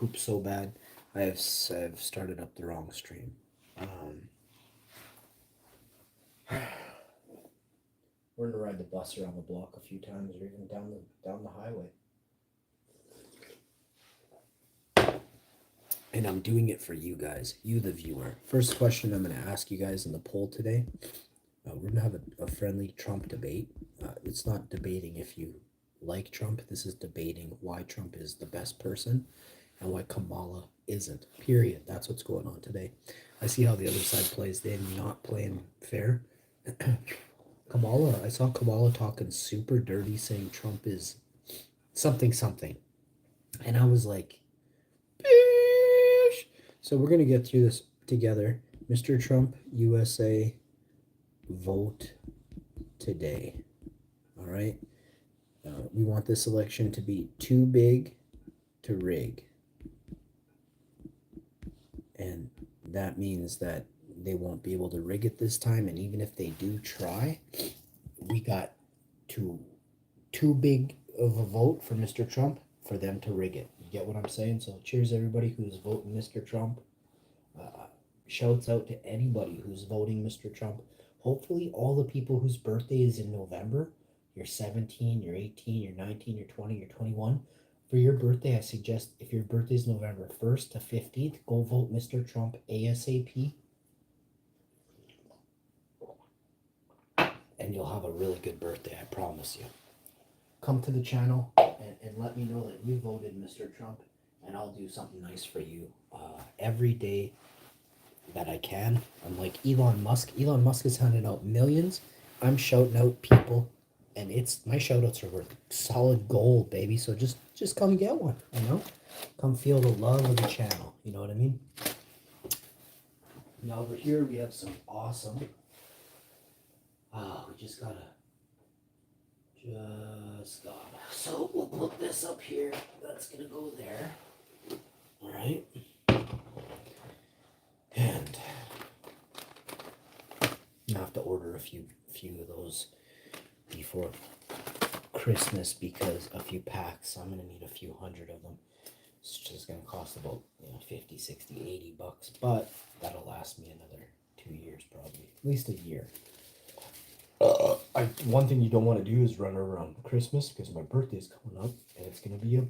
poop so bad. I've started up the wrong stream. We're gonna ride the bus around the block a few times, or even down the highway. And I'm doing it for you guys, you the viewer. First question I'm gonna ask you guys in the poll today. We're gonna have a friendly Trump debate. It's not debating if you like Trump. This is debating why Trump is the best person and why Kamala isn't. Period. That's what's going on today. I see how the other side plays. They're not playing fair. I saw Kamala talking super dirty, saying Trump is something. And I was like, bish. So we're gonna get through this together. Mr. Trump, USA, vote today. All right. We want this election to be too big to rig. And that means that they won't be able to rig it this time. And even if they do try, we got too big of a vote for Mr. Trump for them to rig it. You get what I'm saying? So cheers everybody who's voting Mr. Trump. Shouts out to anybody who's voting Mr. Trump. Hopefully all the people whose birthday is in November, you're 17, you're 18, you're 19, you're 20, you're 21. For your birthday, I suggest if your birthday is November 1st to 15th, go vote Mr. Trump ASAP. And you'll have a really good birthday, I promise you. Come to the channel and let me know that you voted Mr. Trump, and I'll do something nice for you every day that I can. I'm like Elon Musk. Elon Musk is handing out millions. I'm shouting out people, and my shout outs are worth solid gold, baby. So just come get one, Come feel the love of the channel. You know what I mean? Now over here we have some awesome. We just gotta. So we'll put this up here. That's gonna go there. All right. And I have to order a few of those before Christmas, because a few packs. I'm gonna need a few hundred of them. It's just gonna cost about 50, 60, 80 bucks, but that'll last me another 2 years, probably at least a year. One thing you don't want to do is run around Christmas, because my birthday is coming up and it's gonna be a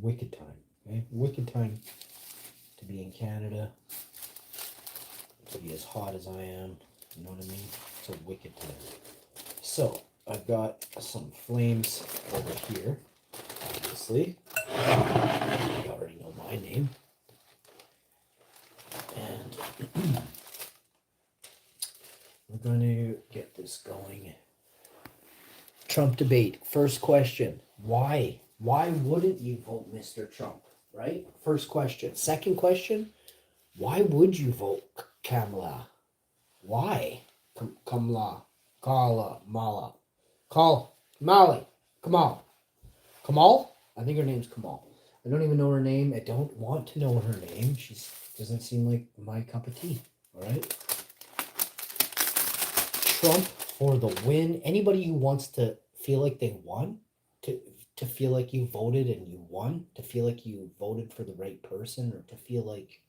wicked time. Okay, wicked time to be in Canada, to be as hot as I am. You know what I mean? It's a wicked time. So I've got some flames over here. Obviously, you already know my name, and we're going to get this going. Trump debate. First question. Why? Why wouldn't you vote Mr. Trump? Right? First question. Second question. Why would you vote Kamala? Why? Kamala. Mala. Kamali. Kamal? I think her name's Kamal. I don't even know her name. I don't want to know her name. She doesn't seem like my cup of tea. All right? Trump for the win. Anybody who wants to feel like they won, to feel like you voted and you won, to feel like you voted for the right person, or to feel like,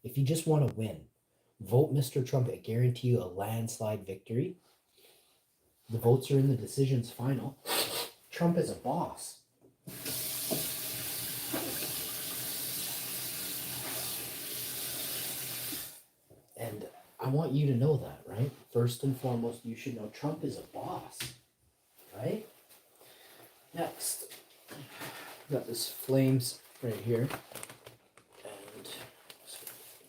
if you just want to win, vote Mr. Trump. I guarantee you a landslide victory. The votes are in, the decision's final. Trump is a boss. And I want you to know that, right? First and foremost, you should know Trump is a boss, right? Next, got this flames right here, and just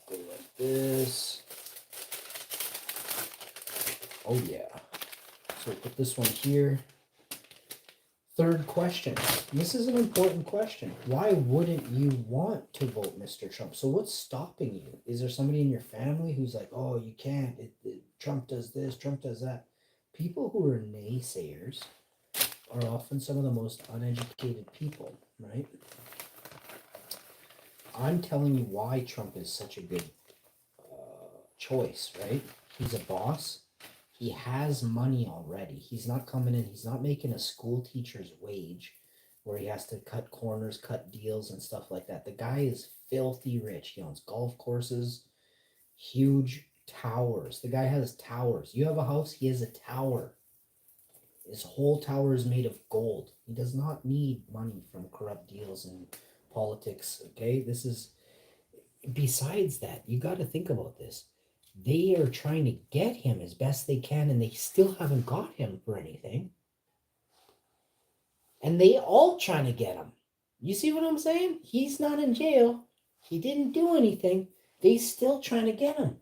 go like this. Oh yeah. So put this one here. Third question. This is an important question. Why wouldn't you want to vote Mr. Trump? So what's stopping you? Is there somebody in your family who's like, oh, you can't, Trump does this, Trump does that? People who are naysayers are often some of the most uneducated people, right? I'm telling you why Trump is such a good choice, right? He's a boss. He has money already. He's not coming in. He's not making a school teacher's wage where he has to cut corners, cut deals, and stuff like that. The guy is filthy rich. He owns golf courses, huge towers. The guy has towers. You have a house, he has a tower. His whole tower is made of gold. He does not need money from corrupt deals and politics. Okay, this is, besides that, you got to think about this. They are trying to get him as best they can, and they still haven't got him for anything. And they all trying to get him. You see what I'm saying? He's not in jail. He didn't do anything. They still trying to get him.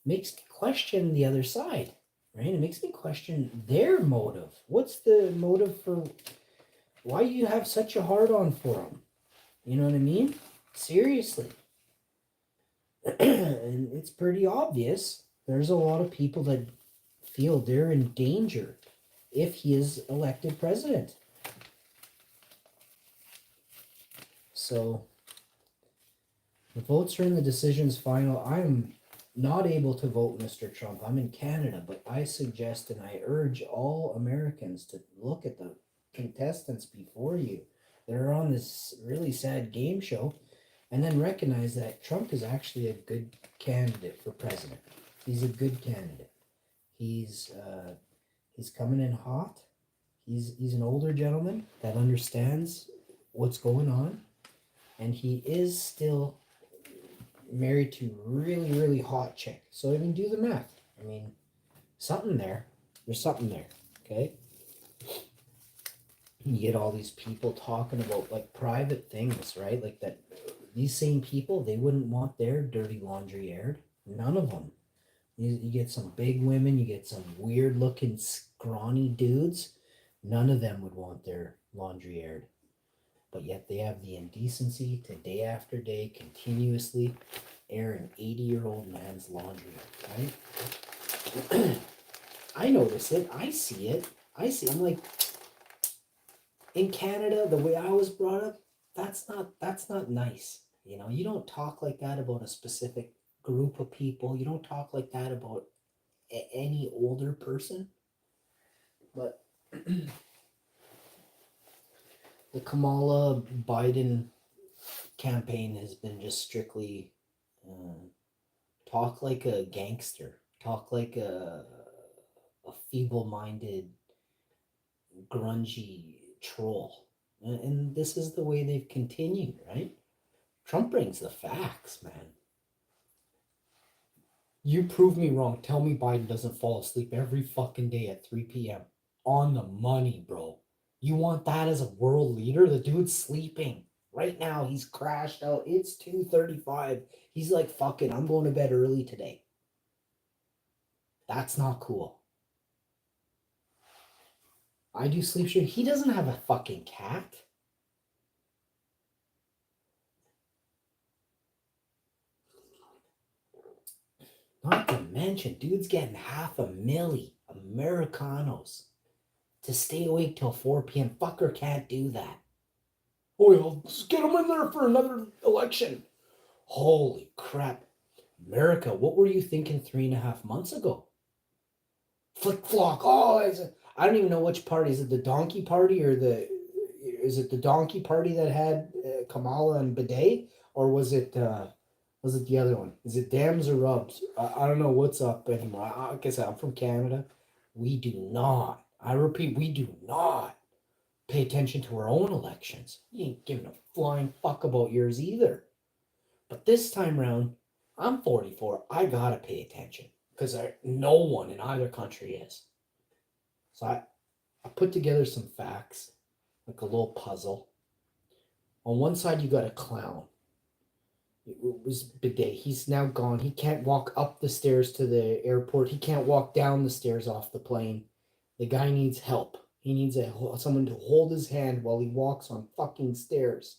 Makes me question the other side, right? It makes me question their motive. What's the motive for why you have such a hard on for him? You know what I mean? Seriously. And it's pretty obvious. There's a lot of people that feel they're in danger if he is elected president. So the votes are in, the decision's final. I'm not able to vote Mr. Trump. I'm in Canada, but I suggest and I urge all Americans to look at the contestants before you that are on this really sad game show, and then recognize that Trump is actually a good candidate for president. He's a good candidate. He's coming in hot. He's an older gentleman that understands what's going on, and he is still married to really, really hot chick. So I mean, do the math. I mean, something there. There's something there. Okay. You get all these people talking about like private things, right? Like that. These same people, they wouldn't want their dirty laundry aired. None of them. You get some big women. You get some weird looking scrawny dudes. None of them would want their laundry aired. But yet they have the indecency to day after day continuously air an 80-year-old man's laundry, right? I notice it. I see it. I'm like, in Canada, the way I was brought up, that's not nice. You know, you don't talk like that about a specific group of people. You don't talk like that about any older person. But the Kamala Biden campaign has been just strictly talk like a gangster, talk like a feeble-minded, grungy troll. And this is the way they've continued, right? Trump brings the facts, man. You prove me wrong. Tell me Biden doesn't fall asleep every fucking day at 3 p.m. On the money, bro. You want that as a world leader? The dude's sleeping. Right now, he's crashed out. It's 2:35. He's like, fuck it, I'm going to bed early today. That's not cool. I do sleep stream. He doesn't have a fucking cat. Not to mention, dude's getting $500,000 Americanos to stay awake till 4 p.m. Fucker can't do that. Oh, yeah, let's get him in there for another election. Holy crap. America, what were you thinking 3.5 months ago? Flick flock. Oh, I don't even know which party. Is it the donkey party or is it the donkey party that had Kamala and Bidet? Or was it the other one? Is it Dams or Rubs? I don't know what's up anymore. Like I said, I'm from Canada. We do not, I repeat, we do not pay attention to our own elections. You ain't giving a flying fuck about yours either. But this time round, I'm 44. I gotta pay attention because no one in either country is. So I put together some facts, like a little puzzle. On one side, you got a clown. It was Bidet. He's now gone. He can't walk up the stairs to the airport. He can't walk down the stairs off the plane. The guy needs help. He needs someone to hold his hand while he walks on fucking stairs.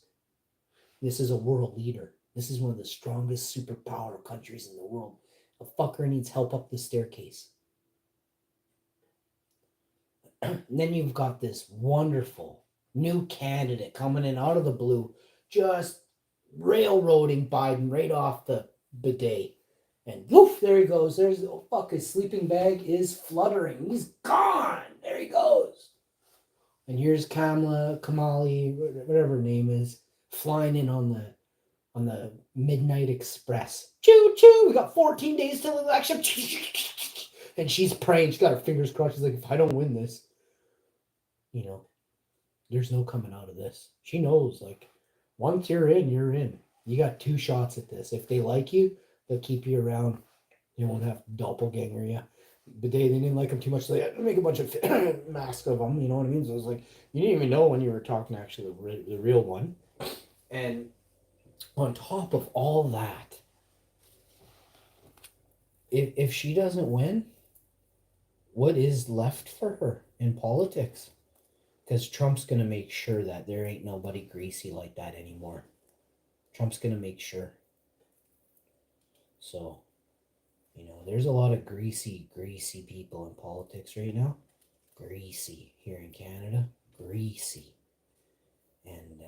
This is a world leader. This is one of the strongest superpower countries in the world. A fucker needs help up the staircase. And then you've got this wonderful new candidate coming in out of the blue, just railroading Biden right off the bidet. And woof, there he goes. There's, oh fuck, his sleeping bag is fluttering. He's gone. There he goes. And here's Kamali, whatever her name is, flying in on the Midnight Express. Choo choo! We got 14 days till election. And she's praying. She's got her fingers crossed. She's like, if I don't win this, there's no coming out of this. She knows, like, once you're in, you're in. You got 2 shots at this. If they like you, they'll keep you around. They won't have to doppelganger you. But they didn't like him too much, so they had to make a bunch of masks of them. You know what I mean? So it was like you didn't even know when you were talking to actually the real one. And on top of all that, if she doesn't win, what is left for her in politics? Because Trump's gonna make sure that there ain't nobody greasy like that anymore. Trump's gonna make sure. So, there's a lot of greasy people in politics right now. Greasy here in Canada. Greasy. And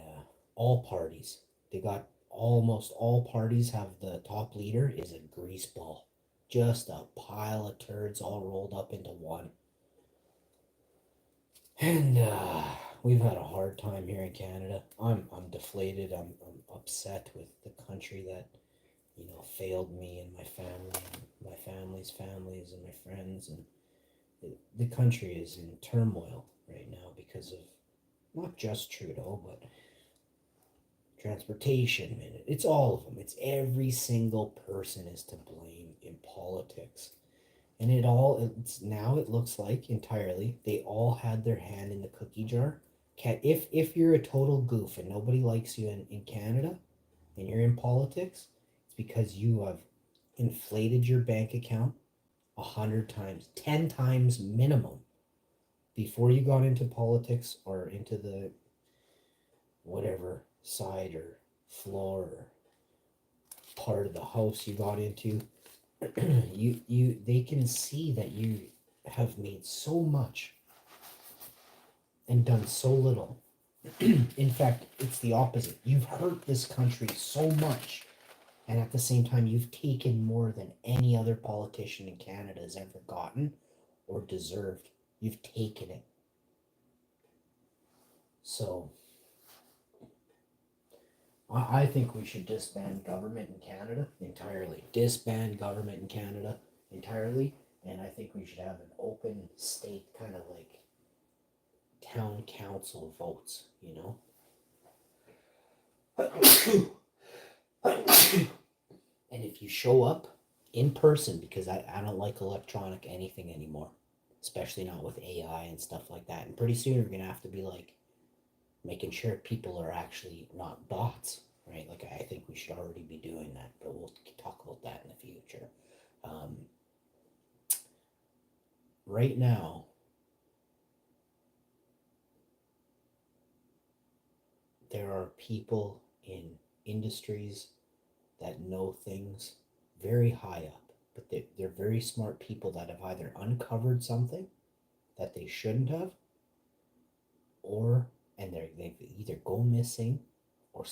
all parties. They got almost all parties have the top leader is a grease ball. Just a pile of turds all rolled up into one. And we've had a hard time here in Canada. I'm deflated. I'm upset with the country that failed me and my family and my family's families and my friends, and the country is in turmoil right now because of not just Trudeau, but transportation, and it's all of them. It's every single person is to blame in politics. And it looks like entirely they all had their hand in the cookie jar. If you're a total goof and nobody likes you in Canada and you're in politics, it's because you have inflated your bank account 100 times, 10 times minimum before you got into politics or into the whatever side or floor or part of the house you got into. They can see that you have made so much and done so little. In fact, it's the opposite. You've hurt this country so much, and at the same time, you've taken more than any other politician in Canada has ever gotten or deserved. You've taken it. So, I think we should disband government in Canada entirely. Disband government in Canada entirely. And I think we should have an open state, kind of like town council votes, And if you show up in person, because I don't like electronic anything anymore, especially not with AI and stuff like that. And pretty soon we're going to have to be like, making sure people are actually not bots, right? Like, I think we should already be doing that, but we'll talk about that in the future. Right now, there are people in industries that know things very high up, but they're very smart people that have either uncovered something that they shouldn't have, and they either go missing, or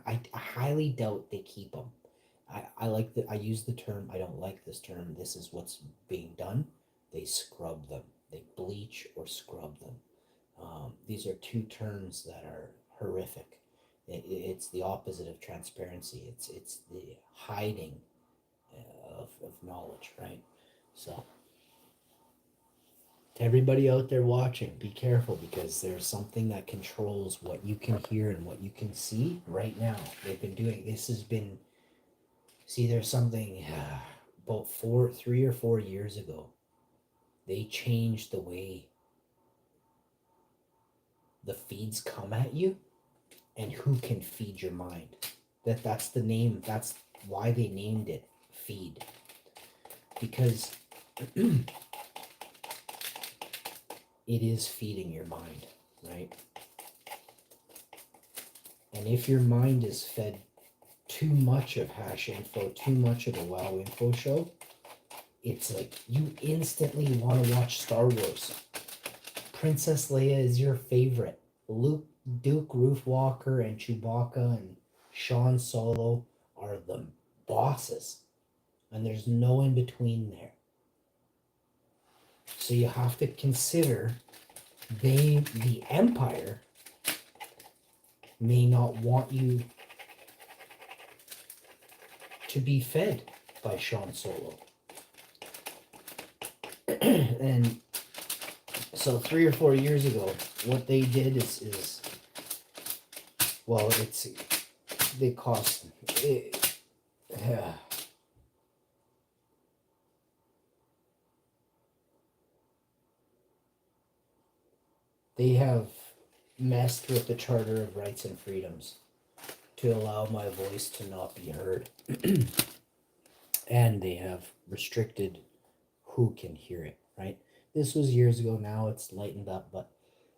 I highly doubt they keep them. I use the term, I don't like this term, this is what's being done. They scrub them. They bleach or scrub them. These are 2 terms that are horrific. It's the opposite of transparency. It's the hiding of knowledge, right? So, to everybody out there watching, be careful, because there's something that controls what you can hear and what you can see right now. They've been doing this. There's something about 3 or 4 years ago. They changed the way the feeds come at you and who can feed your mind. That's the name. That's why they named it feed. Because it is feeding your mind, right? And if your mind is fed too much of Hash Info, too much of the WOWINFO show, it's like you instantly want to watch Star Wars. Princess Leia is your favorite. Duke Roofwalker and Chewbacca and Sean Solo are the bosses. And there's no in between there. So you have to consider the empire may not want you to be fed by Sean Solo. And so 3 or 4 years ago, what they did is well, they cost it, they have messed with the Charter of Rights and Freedoms to allow my voice to not be heard. And they have restricted who can hear it, right? This was years ago. Now it's lightened up, but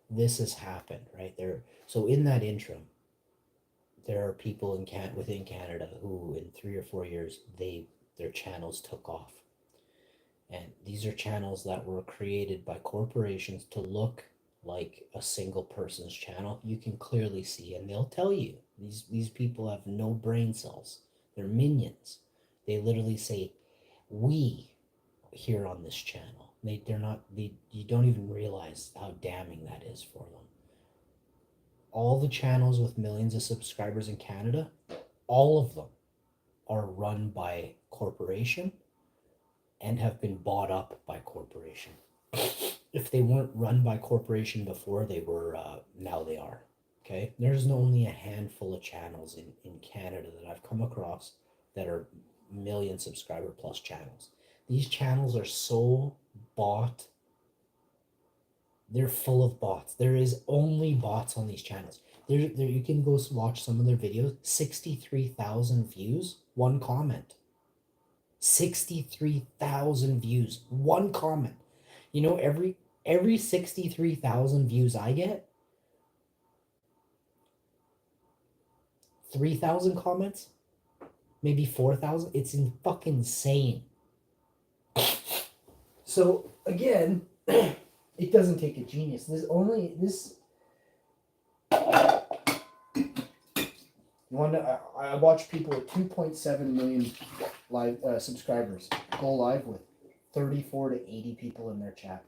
this has happened, right? So in that interim, there are people within Canada who in 3 or 4 years their channels took off. And these are channels that were created by corporations to look like a single person's channel. You can clearly see, and they'll tell you these people have no brain cells. They're minions. They literally say, "We here on this channel." They're not. You don't even realize how damning that is for them. All the channels with millions of subscribers in Canada, all of them are run by corporation and have been bought up by corporation. If they weren't run by corporation before, they were, now they are. Okay? There's only a handful of channels in Canada that I've come across that are million subscriber plus channels. These channels are so bought. They're full of bots. There is only bots on these channels. There you can go watch some of their videos. 63,000 views, one comment. 63,000 views, one comment. You know, every 63,000 views I get, 3,000 comments, maybe 4,000. It's fucking insane. So again, it doesn't take a genius. I watch people with 2.7 million live subscribers go live with 34 to 80 people in their chat.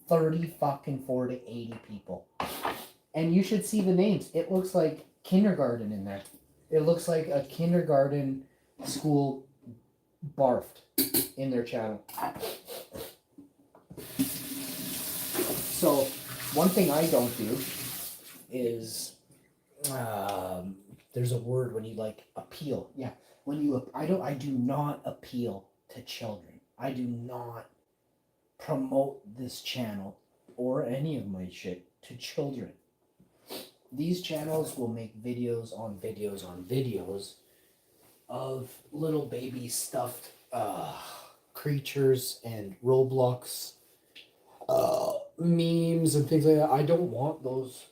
34 to 80 people. And you should see the names. It looks like kindergarten in there. It looks like a kindergarten school barfed in their channel. So one thing I don't do is there's a word when you like appeal. Yeah. I do not appeal to children. I do not promote this channel or any of my shit to children. These channels will make videos on videos on videos of little baby stuffed creatures and Roblox memes and things like that. I don't want those.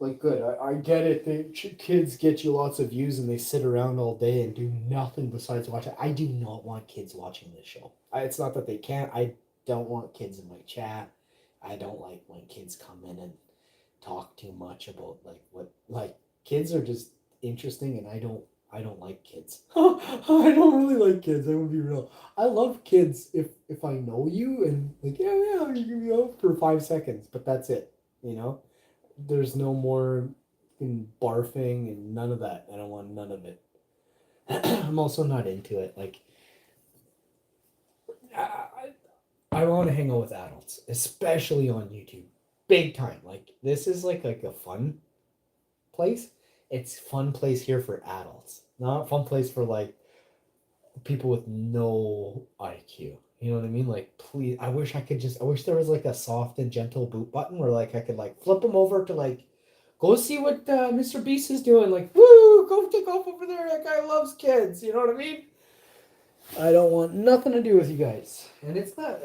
Like, good. I get it. Kids get you lots of views and they sit around all day and do nothing besides watch it. I do not want kids watching this show. It's not that they can't. I don't want kids in my chat. I don't like when kids come in and talk too much about kids are just interesting, and I don't like kids. I don't really like kids. I would be real. I love kids if I know you and you can be out for 5 seconds, but that's it. You know. There's no more barfing and none of that. I don't want none of it. I'm also not into it. Like, I want to hang out with adults, especially on YouTube. Big time. Like, this is like a fun place. It's fun place here for adults. Not a fun place for, like, people with no IQ. You know what I mean? Like, please, I wish there was like a soft and gentle boot button where like I could like flip them over to like, go see what Mr. Beast is doing. Like, woo, go take off over there. That guy loves kids. You know what I mean? I don't want nothing to do with you guys. And it's not,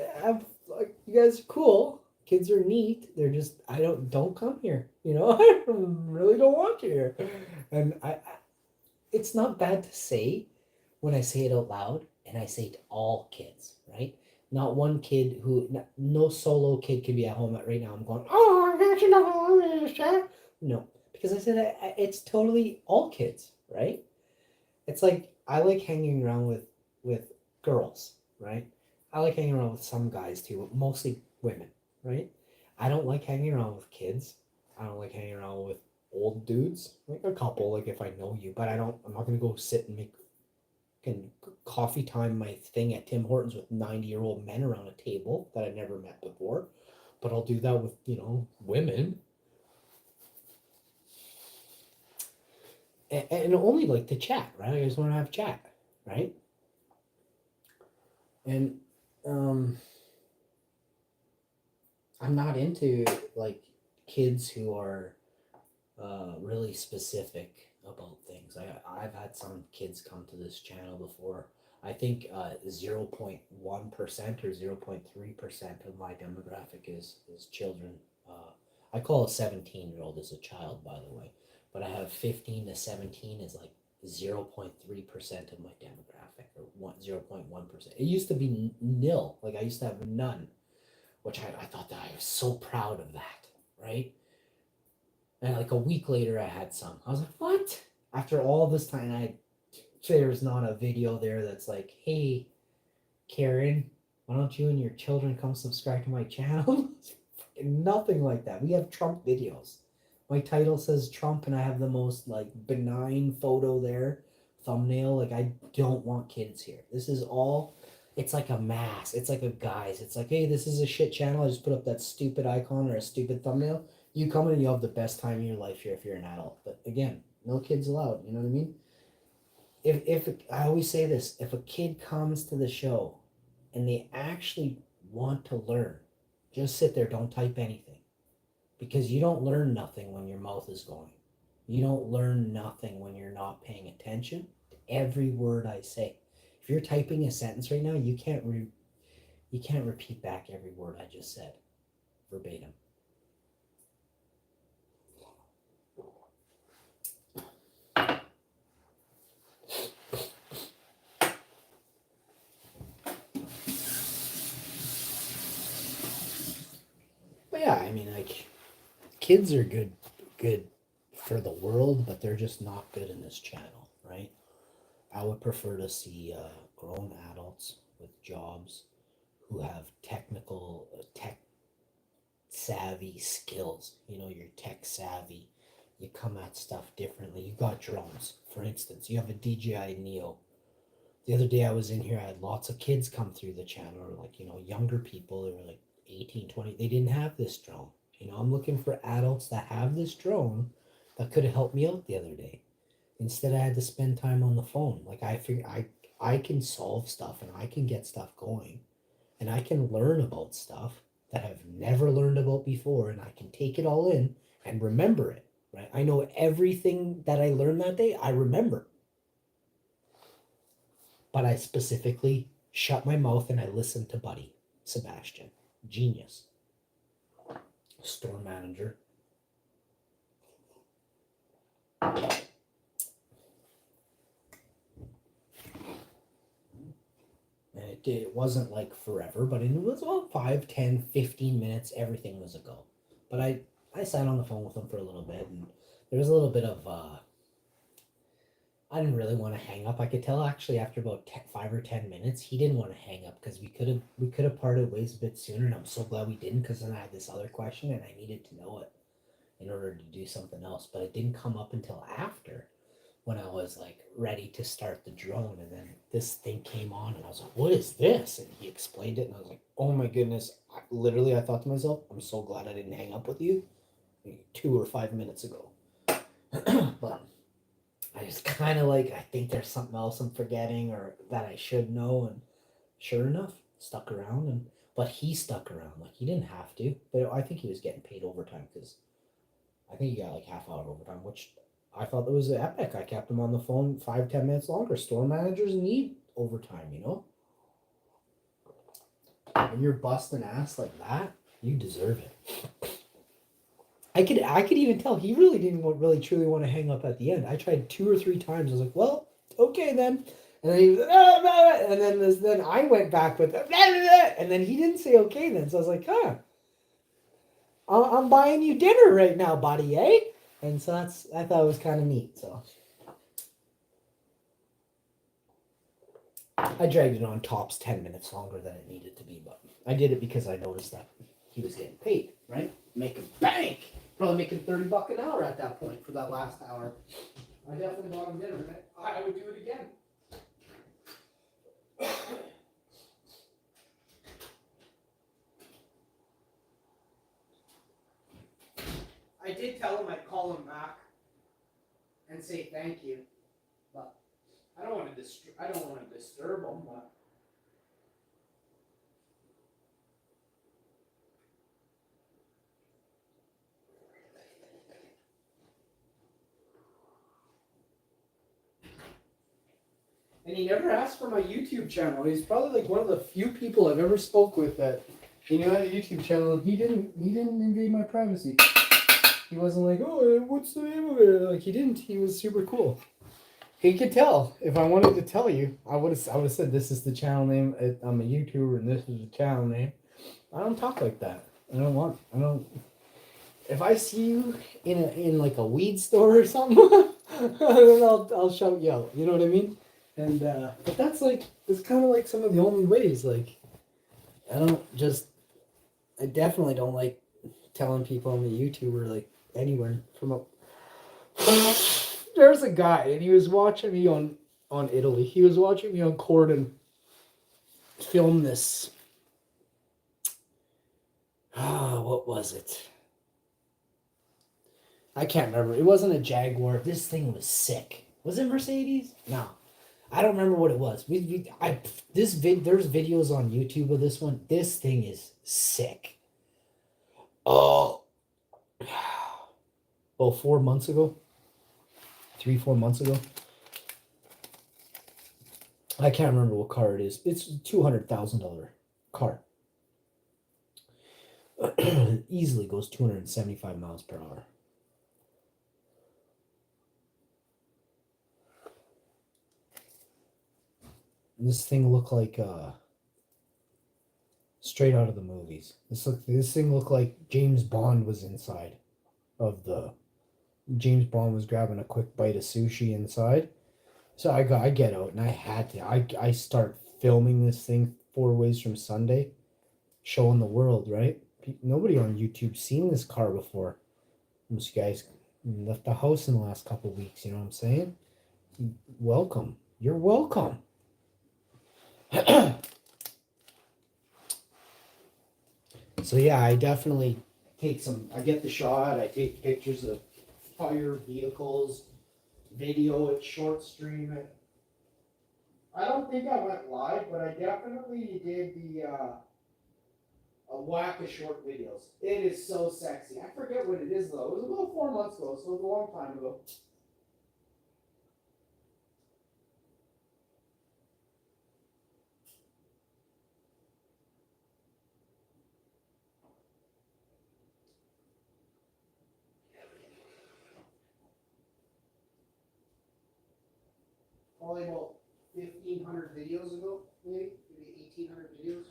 like, you guys are cool. Kids are neat. They're just, don't come here. You know, I really don't want you here. And it's not bad to say when I say it out loud. And I say to all kids, right? Not one kid no solo kid can be at home right now. I'm going, oh, I got you know. No, because I said it's totally all kids, right? It's like, I like hanging around with girls, right? I like hanging around with some guys too, but mostly women, right? I don't like hanging around with kids. I don't like hanging around with old dudes. Like a couple, like if I know you, but I'm not gonna go sit and make can coffee time my thing at Tim Hortons with 90-year-old men around a table that I've never met before. But I'll do that with, women. And only like to chat, right? I just want to have chat, right? And I'm not into like kids who are really specific about things. I've had some kids come to this channel before. I think 0.1% or 0.3% of my demographic is children. I call a 17-year-old as a child, by the way, but I have 15 to 17 is like 0.3% of my demographic, or 0.1%. It used to be nil. Like I used to have none, which I thought that I was so proud of that, right? And like a week later, I had some. I was like, what? After all this time, there's not a video there that's like, hey, Karen, why don't you and your children come subscribe to my channel? Nothing like that. We have Trump videos. My title says Trump, and I have the most like benign photo there, thumbnail. Like I don't want kids here. This is all. It's like a mass. It's like a guise. It's like, hey, this is a shit channel. I just put up that stupid icon or a stupid thumbnail. You come in and you have the best time of your life here if you're an adult. But again, no kids allowed. You know what I mean? If I always say this, if a kid comes to the show and they actually want to learn, just sit there, don't type anything. Because you don't learn nothing when your mouth is going. You don't learn nothing when you're not paying attention to every word I say. If you're typing a sentence right now, you can't repeat back every word I just said verbatim. But yeah, I mean, like, kids are good for the world, but they're just not good in this channel, right? I would prefer to see grown adults with jobs who have tech savvy skills. You're tech savvy. You come at stuff differently. You got drones, for instance. You have a DJI Neo. The other day I was in here, I had lots of kids come through the channel, like, younger people. They were like 18, 20. They didn't have this drone. I'm looking for adults that have this drone that could have helped me out the other day. Instead, I had to spend time on the phone. Like I figure I can solve stuff and I can get stuff going, and I can learn about stuff that I've never learned about before, and I can take it all in and remember it. Right? I know everything that I learned that day. I remember, but I specifically shut my mouth and I listened to Buddy Sebastian, genius, store manager. And it wasn't like forever, but it was about 5, 10, 15 minutes. Everything was a go. But I sat on the phone with him for a little bit, and there was a little bit of, I didn't really want to hang up. I could tell actually after about 5 or 10 minutes, he didn't want to hang up because we could have parted ways a bit sooner, and I'm so glad we didn't because then I had this other question and I needed to know it in order to do something else. But it didn't come up until after, when I was like ready to start the drone, and then this thing came on and I was like, what is this? And he explained it and I was like, oh my goodness. I thought to myself, I'm so glad I didn't hang up with you 2 or 5 minutes ago. But I just kind of like, I think there's something else I'm forgetting or that I should know. And sure enough, stuck around. But he stuck around. Like he didn't have to, but I think he was getting paid overtime because I think he got like half hour overtime, which I thought that was epic. I kept him on the phone 5, 10 minutes longer. Store managers need overtime. When you're busting ass like that, you deserve it. I could even tell he really didn't really truly want to hang up at the end. I tried 2 or 3 times. I was like, well, okay then. And then he was, and then I went back with, and then he didn't say okay then. So I was like, huh, I'm buying you dinner right now, buddy, eh? And so I thought it was kind of neat. So I dragged it on tops 10 minutes longer than it needed to be, but I did it because I noticed that. he was getting paid, right? Making bank. Probably making $30 an hour at that point for that last hour. I definitely bought him dinner, and I would do it again. I did tell him I'd call him back and say thank you, but I don't want to disturb him. But and he never asked for my YouTube channel. He's probably like one of the few people I've ever spoke with that he knew I had a YouTube channel, and he didn't invade my privacy. He wasn't like, oh, what's the name of it? Like, he didn't. He was super cool. He could tell. If I wanted to tell you, I would have said, this is the channel name. I'm a YouTuber, and this is the channel name. I don't talk like that. I don't. If I see you in like a weed store or something, then I'll shout you out. You know what I mean? And but that's kind of like some of the only ways. Like, I definitely don't like telling people I'm a YouTuber, like, anywhere from a. There's a guy, and he was watching me on Italy. He was watching me on Corden film this. What was it? I can't remember. It wasn't a Jaguar. This thing was sick. Was it Mercedes? No. I don't remember what it was. There's videos on YouTube of this one. This thing is sick. Oh. 4 months ago. 3-4 months ago. I can't remember what car it is. It's a $200,000 car. Easily goes 275 miles per hour. And this thing looked like straight out of the movies. This thing looked like James Bond was inside of the. James Bond was grabbing a quick bite of sushi inside. So I get out, and I had to. I start filming this thing 4 ways from Sunday, showing the world, right? Nobody on YouTube's seen this car before. Most guys left the house in the last couple of weeks, you know what I'm saying? Welcome. You're welcome. So yeah, I definitely I get the shot, I take pictures of fire vehicles, video it, short stream it. I don't think I went live, but I definitely did a whack of short videos. It is so sexy. I forget what it is though. It was about 4 months ago, so it was a long time ago. Probably about 1,500 videos ago, maybe 1,800 videos.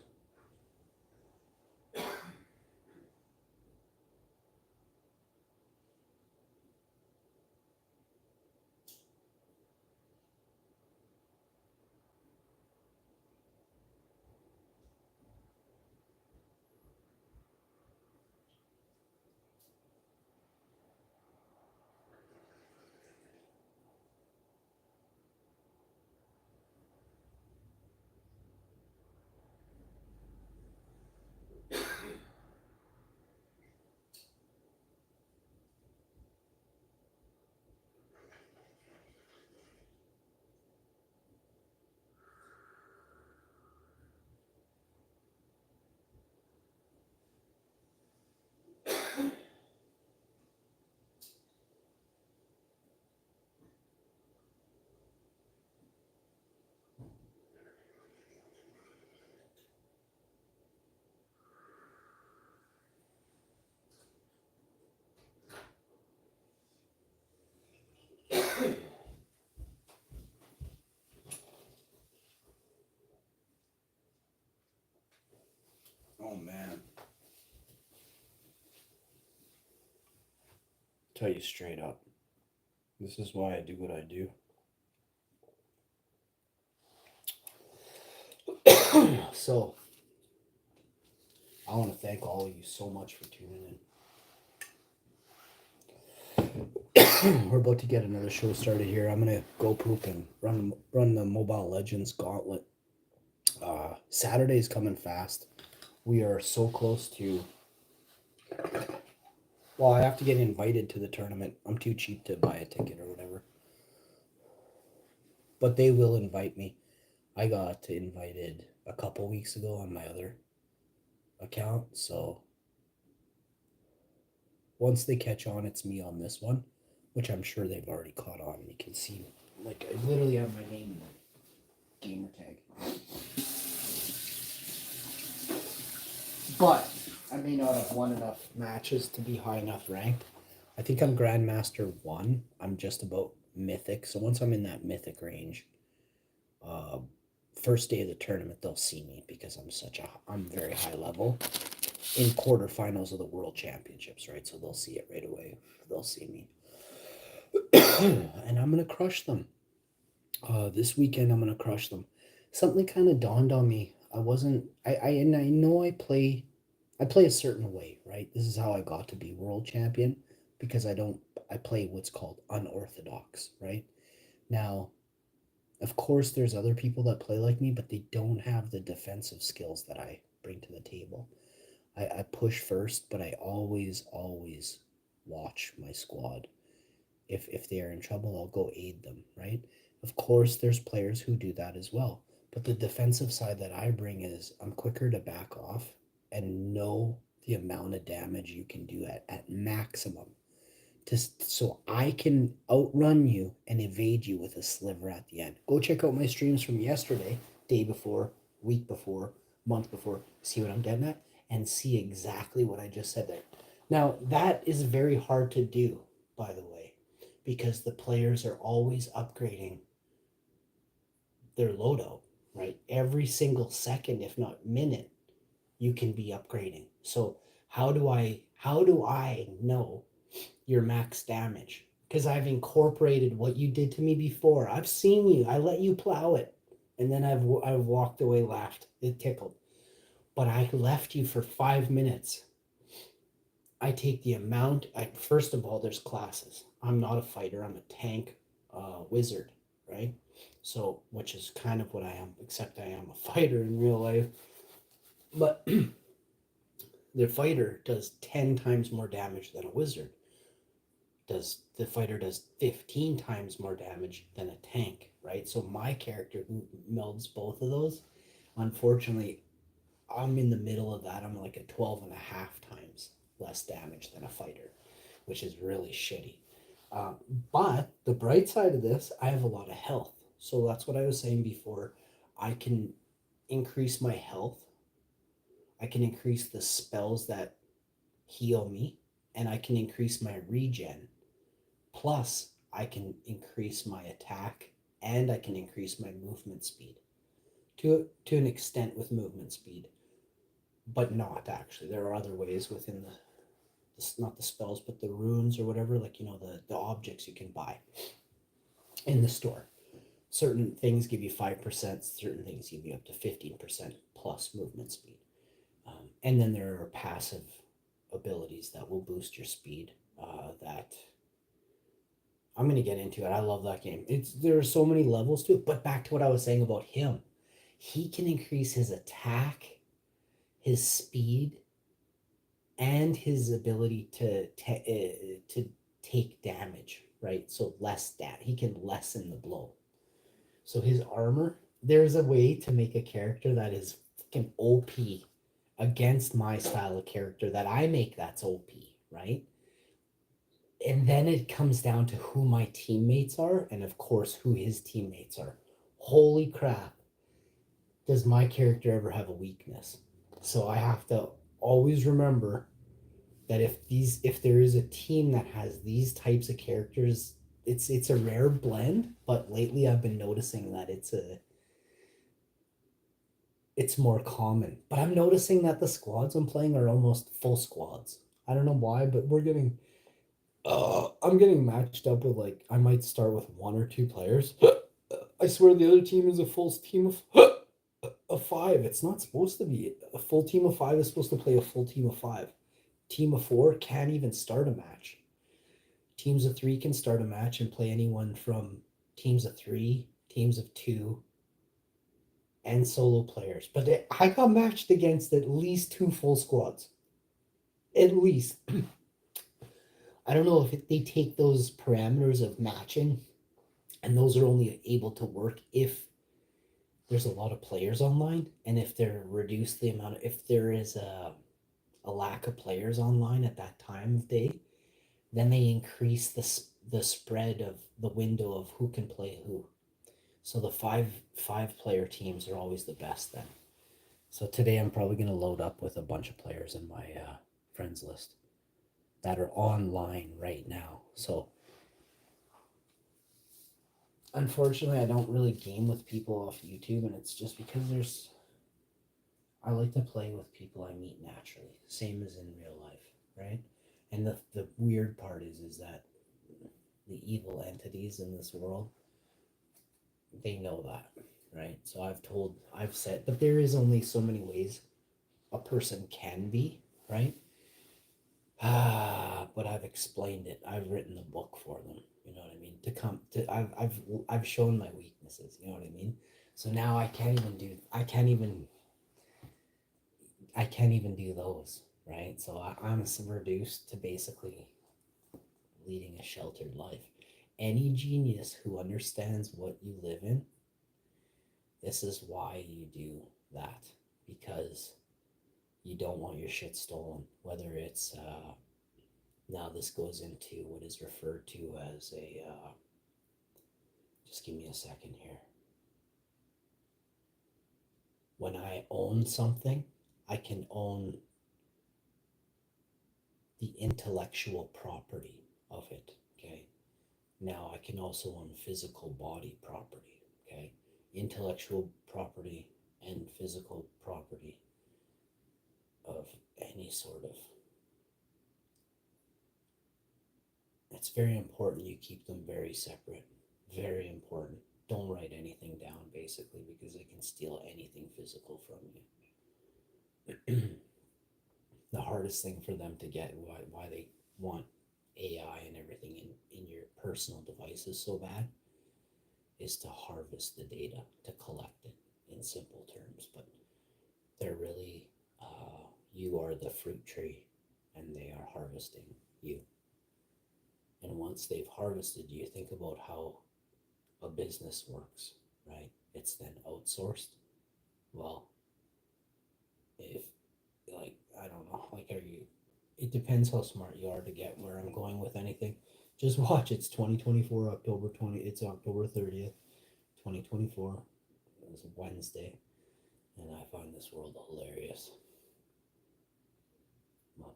Oh man. Tell you straight up. This is why I do what I do. So I want to thank all of you so much for tuning in. We're about to get another show started here. I'm gonna go poop and run the Mobile Legends Gauntlet. Saturday's coming fast. We are so close to. Well, I have to get invited to the tournament. I'm too cheap to buy a ticket or whatever. But they will invite me. I got invited a couple weeks ago on my other account, so once they catch on, it's me on this one, which I'm sure they've already caught on. You can see, like, I literally have my name in the gamer tag. But I may not have won enough matches to be high enough ranked. I think I'm Grandmaster 1. I'm just about Mythic. So once I'm in that Mythic range, first day of the tournament, they'll see me because I'm very high level in quarterfinals of the World Championships, right? So they'll see it right away. They'll see me. And I'm going to crush them. This weekend, I'm going to crush them. Something kind of dawned on me. I know I play a certain way, right? This is how I got to be world champion because I play what's called unorthodox, right? Now, of course, there's other people that play like me, but they don't have the defensive skills that I bring to the table. I push first, but I always watch my squad. If they are in trouble, I'll go aid them, right? Of course, there's players who do that as well. But the defensive side that I bring is I'm quicker to back off and know the amount of damage you can do at maximum. So I can outrun you and evade you with a sliver at the end. Go check out my streams from yesterday, day before, week before, month before. See what I'm getting at? And see exactly what I just said there. Now, that is very hard to do, by the way, because the players are always upgrading their loadout, right? Every single second, if not minute, you can be upgrading. So how do I know your max damage? Because I've incorporated what you did to me before. I've seen you. I let you plow it, and then I've walked away, laughed. It tickled. But I left you for 5 minutes. I take the amount. First of all, there's classes. I'm not a fighter. I'm a tank wizard, right? So, which is kind of what I am, except I am a fighter in real life. But the fighter does 10 times more damage than a wizard. The fighter does 15 times more damage than a tank, right? So my character who melds both of those, unfortunately, I'm in the middle of that. I'm like a 12 and a half times less damage than a fighter, which is really shitty. But the bright side of this, I have a lot of health. So that's what I was saying before. I can increase my health. I can increase the spells that heal me, and I can increase my regen. Plus, I can increase my attack, and I can increase my movement speed. To an extent with movement speed, but not actually. There are other ways within not the spells, but the runes or whatever, like, the objects you can buy in the store. Certain things give you 5%, certain things give you up to 15% plus movement speed. And then there are passive abilities that will boost your speed that I'm going to get into it. I love that game. There are so many levels to it, but back to what I was saying about him. He can increase his attack, his speed, and his ability to take damage, right? So he can lessen the blow. So his armor, there's a way to make a character that is fucking OP against my style of character that I make that's OP, right? And then it comes down to who my teammates are, and of course who his teammates are. Holy crap. Does my character ever have a weakness? So I have to always remember that if there is a team that has these types of characters, it's a rare blend, but lately I've been noticing that it's more common. But I'm noticing that the squads I'm playing are almost full squads. I don't know why, but I'm getting matched up with, like, I might start with 1 or 2 players. I swear the other team is a full team of five. It's not supposed to be. A full team of five is supposed to play a full team of five. Team of four can't even start a match. Teams of three can start a match and play anyone from teams of three, teams of two, and solo players. But I got matched against at least two full squads. At least. I don't know if they take those parameters of matching, and those are only able to work if there's a lot of players online, and if they're reduced the amount of, if there is a lack of players online at that time of day, then they increase the spread of the window of who can play who. So the five player teams are always the best then. So today I'm probably going to load up with a bunch of players in my friends list that are online right now. So unfortunately, I don't really game with people off YouTube, and it's just because I like to play with people I meet naturally, same as in real life, right? And the weird part is that the evil entities in this world, they know that, right? So I've said, but there is only so many ways a person can be, right? But I've explained it. I've written the book for them. You know what I mean? I've shown my weaknesses. You know what I mean? So now I can't even do those, right? So I'm reduced to basically leading a sheltered life. Any genius who understands what you live in, this is why you do that, because you don't want your shit stolen, whether it's now this goes into what is referred to as a just give me a second here. When I own something, I can own the intellectual property of it, okay? Now I can also own physical body property, okay? Intellectual property and physical property of any sort of. It's very important you keep them very separate. Very important. Don't write anything down, basically, because they can steal anything physical from you. The hardest thing for them to get, why they want AI and everything in your personal devices so bad, is to harvest the data, to collect it in simple terms. But they're really, you are the fruit tree, and they are harvesting you. And once they've harvested you, think about how a business works, right? It's then outsourced. Well, if, like, I don't know, like, it depends how smart you are to get where I'm going with anything. Just watch, it's 2024, it's October 30th, 2024. It was a Wednesday, and I find this world hilarious. Well,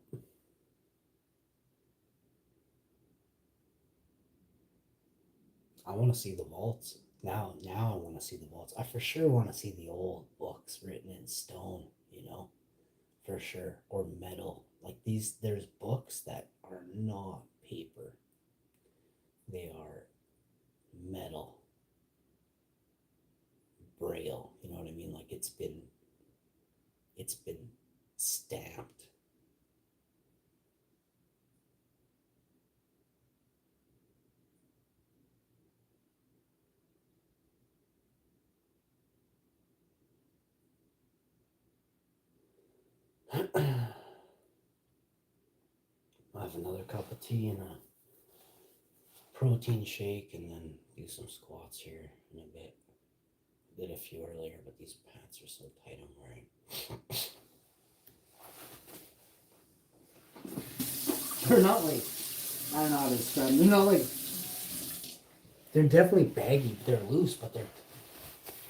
I want to see the vaults. Now I want to see the vaults. I for sure want to see the old books written in stone, for sure, or metal. Like there's books that are not paper. They are metal, braille, you know what I mean? Like it's been stamped. I have another cup of tea and a protein shake, and then do some squats here in a bit. Did a few earlier, but these pants are so tight I'm wearing. They're not like, I don't know how to describe them. They're not like, they're definitely baggy. They're loose, but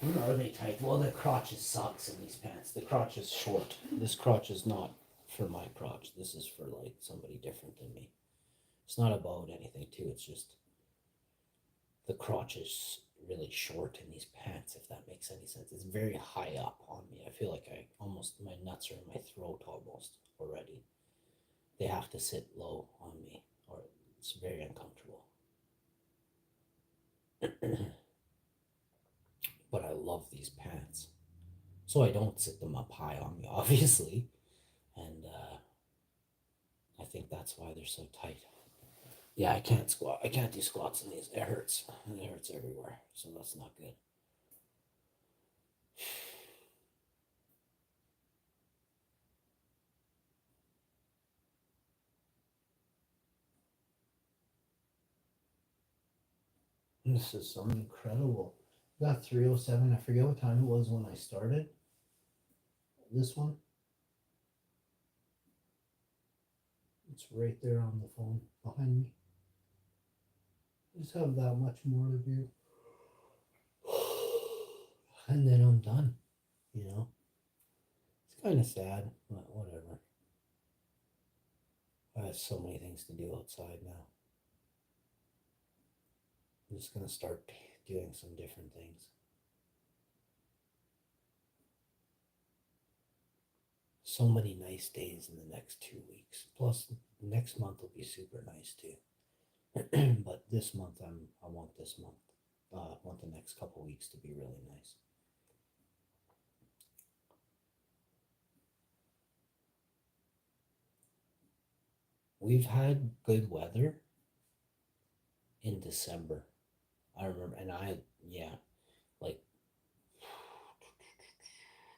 when are they tight? Well, the crotch sucks in these pants. The crotch is short. This crotch is not for my crotch. This is for like somebody different than me. It's not about anything too. It's just the crotch is really short in these pants, if that makes any sense. It's very high up on me. I feel like my nuts are in my throat almost already. They have to sit low on me, or it's very uncomfortable. But I love these pants. So I don't sit them up high on me, obviously. And I think that's why they're so tight. Yeah, I can't squat. I can't do squats in these. It hurts. It hurts everywhere. So that's not good. This is so incredible. Got 307. I forget what time it was when I started. This one. It's right there on the phone behind me. Just have that much more to do. And then I'm done. You know? It's kind of sad, but whatever. I have so many things to do outside now. I'm just going to start doing some different things. So many nice days in the next 2 weeks. Plus, next month will be super nice too. But this month, I want this month. I want the next couple weeks to be really nice. We've had good weather in December. I remember, and like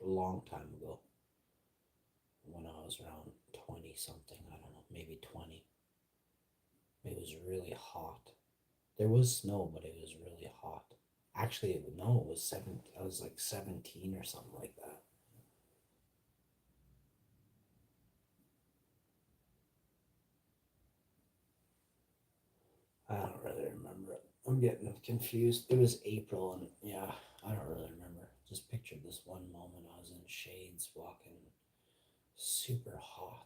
a long time ago when I was around 20 something, I don't know, maybe 20. It was really hot. There was snow, but it was really hot. Actually, it was I was like 17 or something like that. I don't really remember it. I'm getting confused. It was April, and yeah, I don't really remember. Just pictured this one moment I was in shades walking super hot.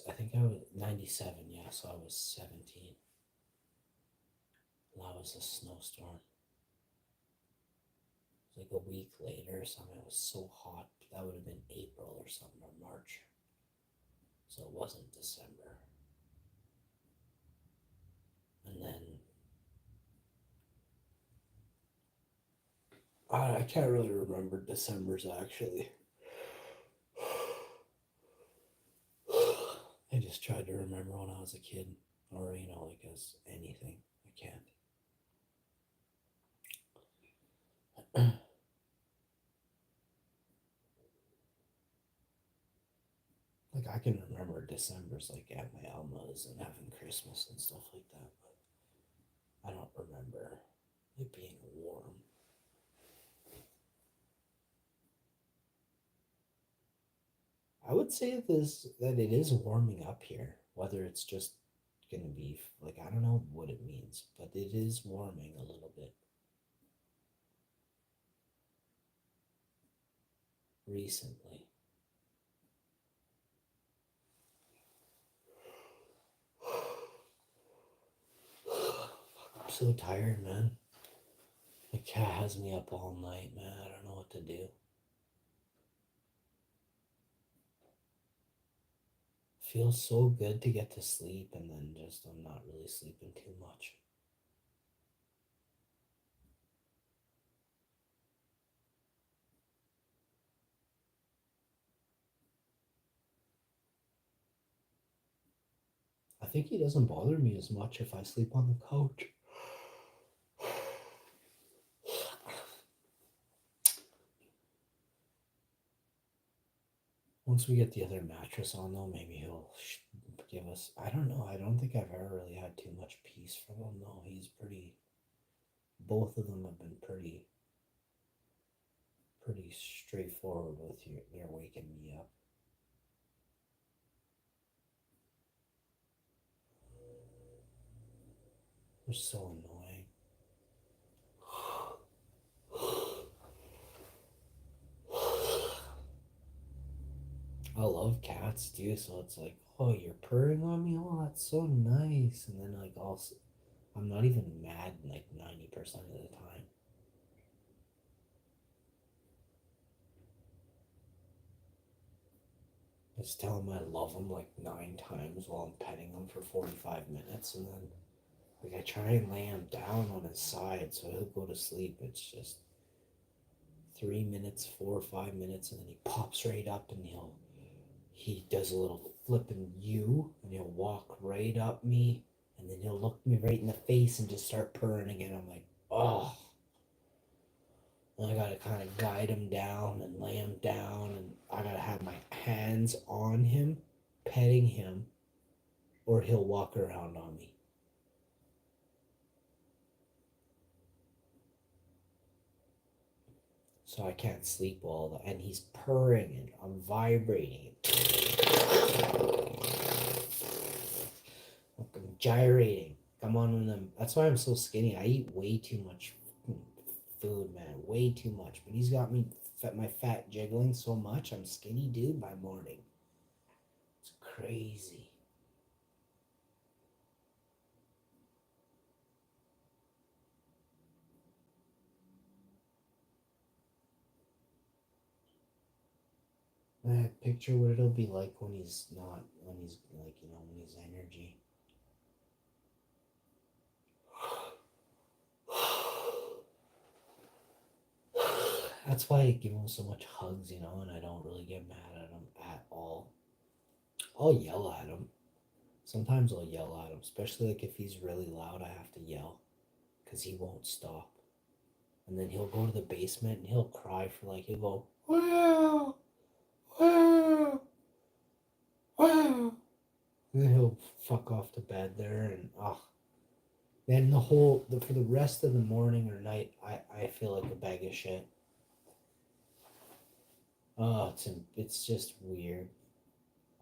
I think I was 97, yeah, so I was 17. And that was a snowstorm. It was like a week later or something. It was so hot. That would have been April or something, or March. So it wasn't December. And then I can't really remember December's actually. I just tried to remember when I was a kid, or like as anything. I can't. Like I can remember December's like at my Alma's and having Christmas and stuff like that, but I don't remember it being warm. I would say that it is warming up here. Whether it's just gonna be like I don't know what it means, but it is warming a little bit recently. I'm so tired, man. The cat has me up all night, man. I don't know what to do. Feels so good to get to sleep, and then just I'm not really sleeping too much. I think he doesn't bother me as much if I sleep on the couch. Once we get the other mattress on, though, maybe he'll give us. I don't know. I don't think I've ever really had too much peace from him, though. He's pretty. Both of them have been pretty straightforward with you. They're waking me up. They're so annoying. I love cats too, so it's like, oh, you're purring on me. Oh, that's so nice. And then like also, I'm not even mad like 90% of the time. Just tell him I love him like 9 times while I'm petting him for 45 minutes, and then like I try and lay him down on his side so he'll go to sleep. It's just 3 minutes, 4 or 5 minutes, and then he pops right up and he does a little flipping U, and he'll walk right up me, and then he'll look me right in the face and just start purring again. I'm like, oh. And I gotta kind of guide him down and lay him down, and I gotta have my hands on him, petting him, or he'll walk around on me. So I can't sleep well, and he's purring, and I'm vibrating. I'm gyrating. Come on with them. That's why I'm so skinny. I eat way too much food, man. Way too much. But he's got me my fat jiggling so much. I'm skinny, dude, by morning. It's crazy. I picture what it'll be like when he's not, when he's like, when he's energy. That's why I give him so much hugs, and I don't really get mad at him at all. I'll yell at him. Sometimes I'll yell at him, especially like if he's really loud, I have to yell because he won't stop. And then he'll go to the basement and he'll cry for he'll go, wow, wow, wow. And then he'll fuck off to bed there, and then for the rest of the morning or night, I feel like a bag of shit. Oh, it's just weird.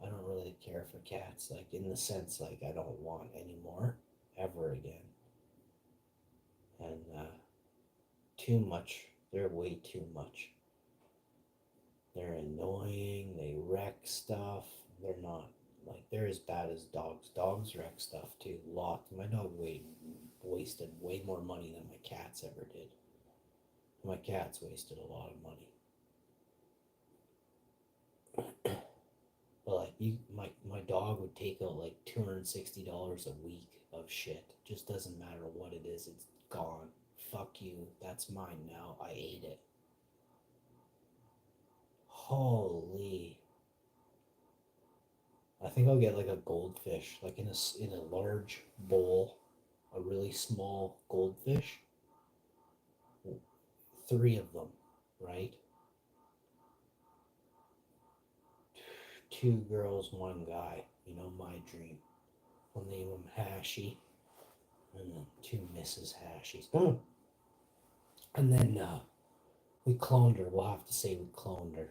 I don't really care for cats, in the sense, I don't want any more, ever again. And, too much. They're way too much. They're annoying, they wreck stuff. They're not, they're as bad as dogs. Dogs wreck stuff too, lots. My dog wasted way more money than my cats ever did. My cats wasted a lot of money. But my dog would take out $260 a week of shit. Just doesn't matter what it is, it's gone. Fuck you, that's mine now. I ate it. Holy. I think I'll get a goldfish, in a large bowl, a really small goldfish. 3 of them, right? 2 girls, 1 guy. My dream. We'll name them Hashy, and then 2 Mrs. Hashies. Boom. And then we cloned her. We'll have to say we cloned her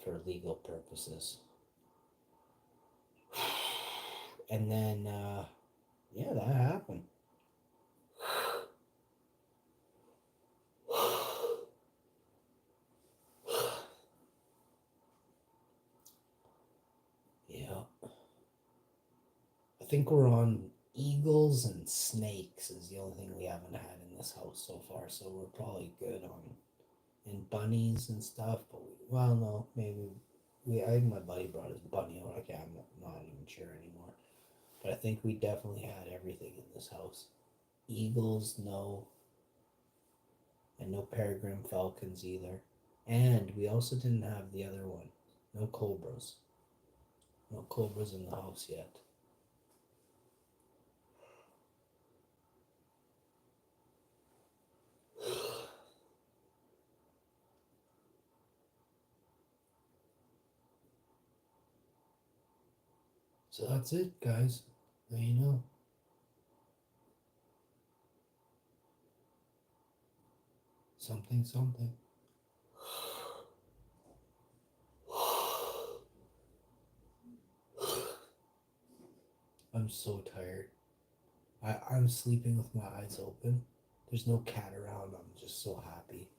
for legal purposes. And then, yeah, that happened. Yeah. I think we're on eagles and snakes is the only thing we haven't had in this house so far, so we're probably good on and bunnies and stuff, but no, maybe I think my buddy brought his bunny over. Okay, I'm not even sure anymore, but I think we definitely had everything in this house. Eagles, no, and no peregrine falcons either, and we also didn't have the other one. No cobras in the house yet. So that's it, guys. Now you know. Something. I'm so tired. I'm sleeping with my eyes open. There's no cat around. I'm just so happy.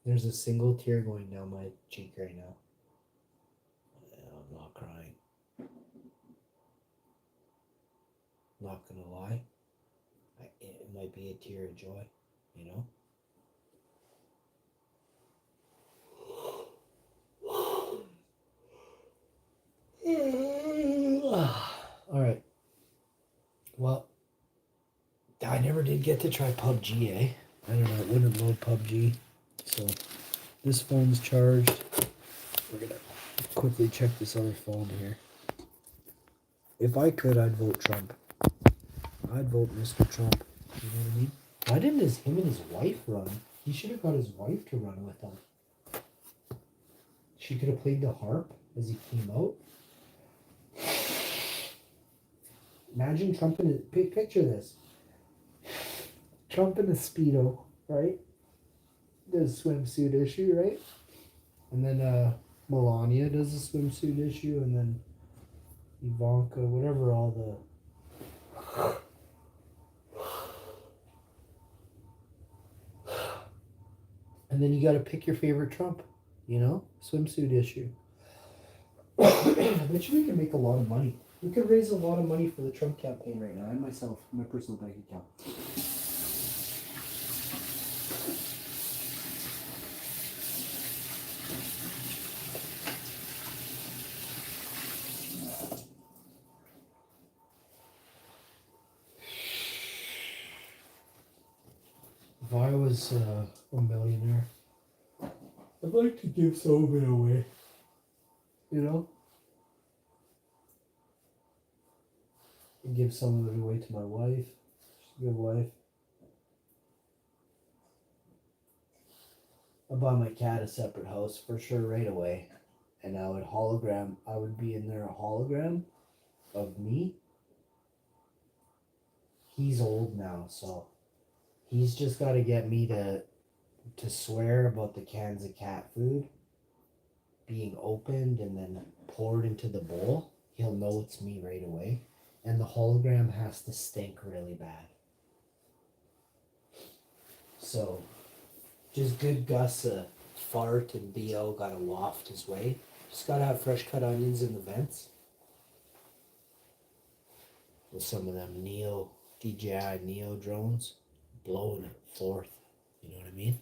There's a single tear going down my cheek right now. I'm not crying. Not gonna lie. It might be a tear of joy, All right. Well, did get to try PUBG, eh? I don't know, it wouldn't load PUBG. So this phone's charged. We're gonna quickly check this other phone here. If I could, I'd vote Trump. I'd vote Mr. Trump. You know what I mean? Why didn't him and his wife run? He should have got his wife to run with him. She could have played the harp as he came out. Imagine Trump in a picture this. Trump in a Speedo, right? The swimsuit issue, right? And then Melania does a swimsuit issue, and then Ivanka, whatever all the and then you gotta pick your favorite Trump, you know? Swimsuit issue. I bet you we can make a lot of money. We could raise a lot of money for the Trump campaign right now, and myself, my personal bank account. If I was a millionaire, I'd like to give some of it away. You know? I'd give some of it away to my wife. She's a good wife. I'd buy my cat a separate house for sure right away. And I would be in there a hologram of me. He's old now, so he's just got to get me to swear about the cans of cat food being opened and then poured into the bowl. He'll know it's me right away. And the hologram has to stink really bad. So, just good Gus fart and BO got to waft his way. Just got to have fresh cut onions in the vents. With some of them DJI Neo drones blowing it forth. You know what I mean?